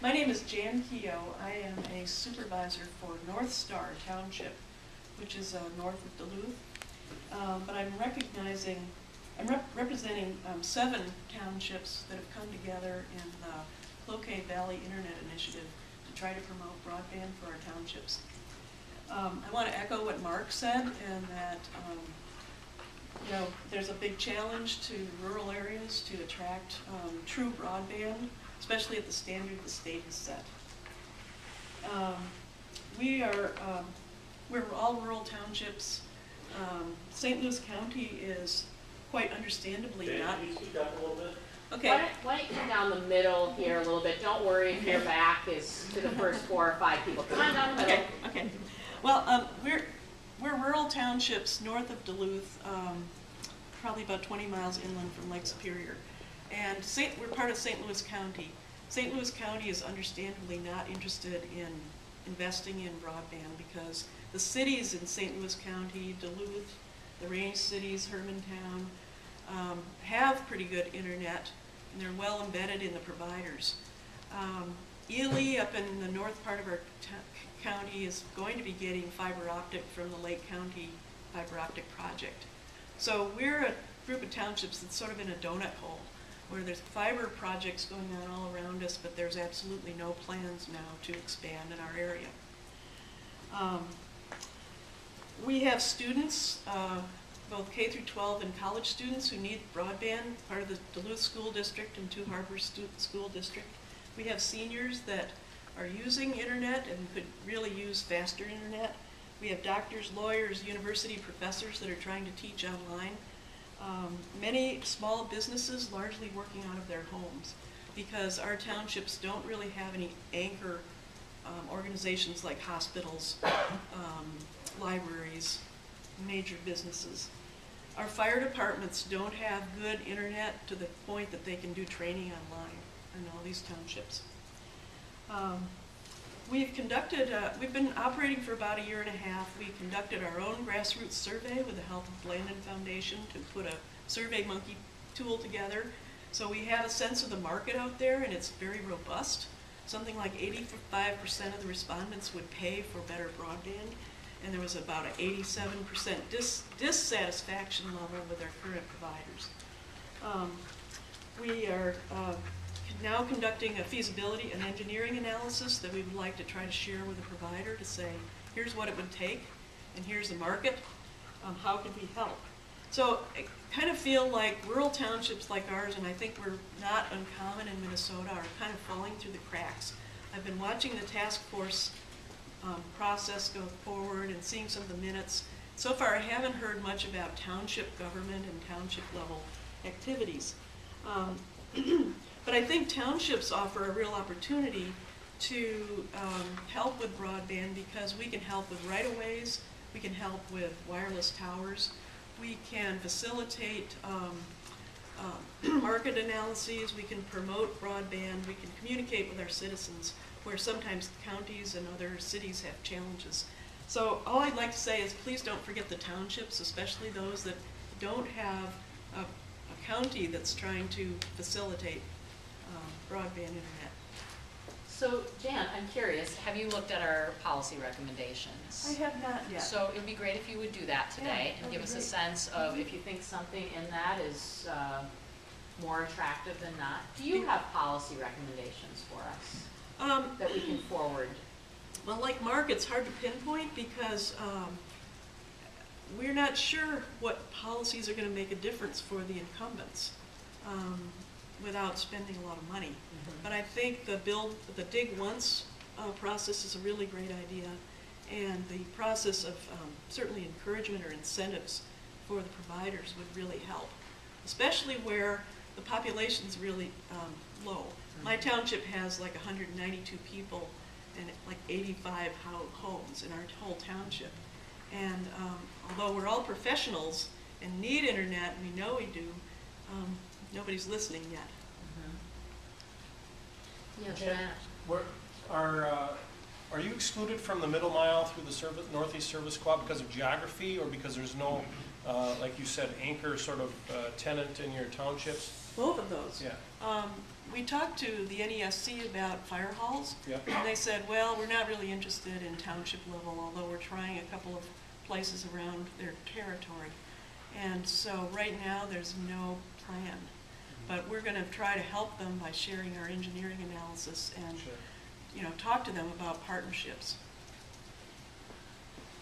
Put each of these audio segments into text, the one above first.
My name is Jan Keogh. I am a supervisor for North Star Township, which is north of Duluth. But I'm representing 7 townships that have come together in the Cloquet Valley Internet Initiative to try to promote broadband for our townships. I want to echo what Mark said, and that there's a big challenge to rural areas to attract true broadband, especially at the standard the state has set. We're all rural townships. St. Louis County is quite understandably not. Can you speak up a little bit? Okay. Why don't you come down the middle here a little bit? Don't worry if your back is to the first 4 or 5 people. Come on down the middle. Okay. Well, we're rural townships north of Duluth, probably about 20 miles inland from Lake Superior. And we're part of St. Louis County. St. Louis County is understandably not interested in investing in broadband because the cities in St. Louis County, Duluth, the range cities, Hermantown, have pretty good internet, and they're well embedded in the providers. Ely, up in the north part of our county, is going to be getting fiber optic from the Lake County fiber optic project. So we're a group of townships that's sort of in a donut hole, where there's fiber projects going on all around us, but there's absolutely no plans now to expand in our area. We have students, both K through 12 and college students, who need broadband, part of the Duluth School District and Two Harbors School District. We have seniors that are using internet and could really use faster internet. We have doctors, lawyers, university professors that are trying to teach online. Many small businesses largely working out of their homes because our townships don't really have any anchor organizations like hospitals, libraries, major businesses. Our fire departments don't have good internet to the point that they can do training online in all these townships. We've been operating for about 1.5 years. We conducted our own grassroots survey with the help of Landon Foundation to put a Survey Monkey tool together. So we have a sense of the market out there, and it's very robust. Something like 85% of the respondents would pay for better broadband, and there was about an 87% dissatisfaction level with our current providers. We are now conducting a feasibility and engineering analysis that we would like to try to share with the provider to say, here's what it would take, and here's the market, how could we help? So I kind of feel like rural townships like ours, and I think we're not uncommon in Minnesota, are kind of falling through the cracks. I've been watching the task force process go forward and seeing some of the minutes. So far I haven't heard much about township government and township level activities. But I think townships offer a real opportunity to help with broadband because we can help with right-of-ways, we can help with wireless towers, we can facilitate market analyses, we can promote broadband, we can communicate with our citizens where sometimes counties and other cities have challenges. So all I'd like to say is please don't forget the townships, especially those that don't have a county that's trying to facilitate broadband internet. So Jan, I'm curious, have you looked at our policy recommendations? I have not yet. So it would be great if you would do that today and give us a sense of if you think something in that is more attractive than not. Do you have policy recommendations for us that we can forward? Well, like Mark, it's hard to pinpoint because we're not sure what policies are going to make a difference for the incumbents without spending a lot of money. But I think the dig once process is a really great idea, and the process of certainly encouragement or incentives for the providers would really help, especially where the population's really low. My township has like 192 people and like 85 homes in our whole township. And although we're all professionals and need internet, and we know we do, nobody's listening yet. Are you excluded from the middle mile through the Northeast Service Co-op because of geography, or because there's no, like you said, anchor sort of tenant in your townships? both of those. Yeah. We talked to the NESC about fire halls, Yeah. and they said, well, we're not really interested in township level, although we're trying a couple of places around their territory. And so right now, there's no plan. But we're gonna try to help them by sharing our engineering analysis and, Sure. you know, talk to them about partnerships.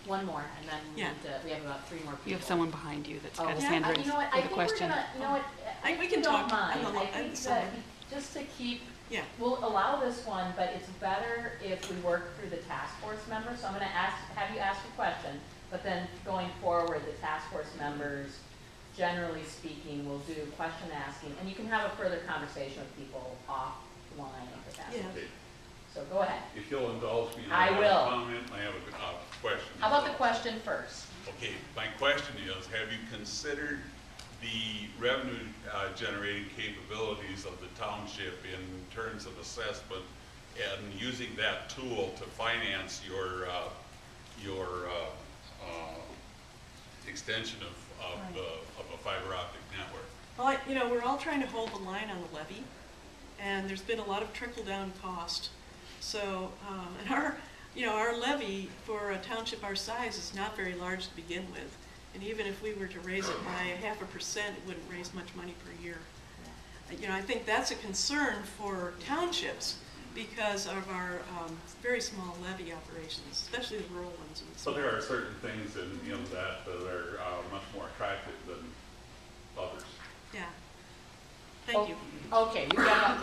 One more, and then Yeah. we have about 3 more people. You have someone behind you that's got his Oh, hand yeah, raised you know what, I with a think we're question. gonna, you know what, We if can you don't talk mind, on the I on think the that, side. just to keep, Yeah. we'll allow this one, but it's better if we work through the task force members. So I'm gonna have you ask a question, but then going forward, the task force members, generally speaking, will do question asking, and you can have a further conversation with people offline of the task Yeah. force. Okay, So go ahead. if you'll indulge me, I have will. a comment, and I have a question. How about the question first? Okay, my question is, have you considered the revenue generating capabilities of the township in terms of assessment and using that tool to finance your extension of a fiber optic network? Well, you know, we're all trying to hold the line on the levy, and there's been a lot of trickle-down cost. So, and our levy for a township our size is not very large to begin with. And even if we were to raise it by 0.5%, it wouldn't raise much money per year. You know, I think that's a concern for townships because of our very small levy operations, especially the rural ones. And So there are certain things in that are much more attractive than others. Yeah. Thank you. Okay, we've got about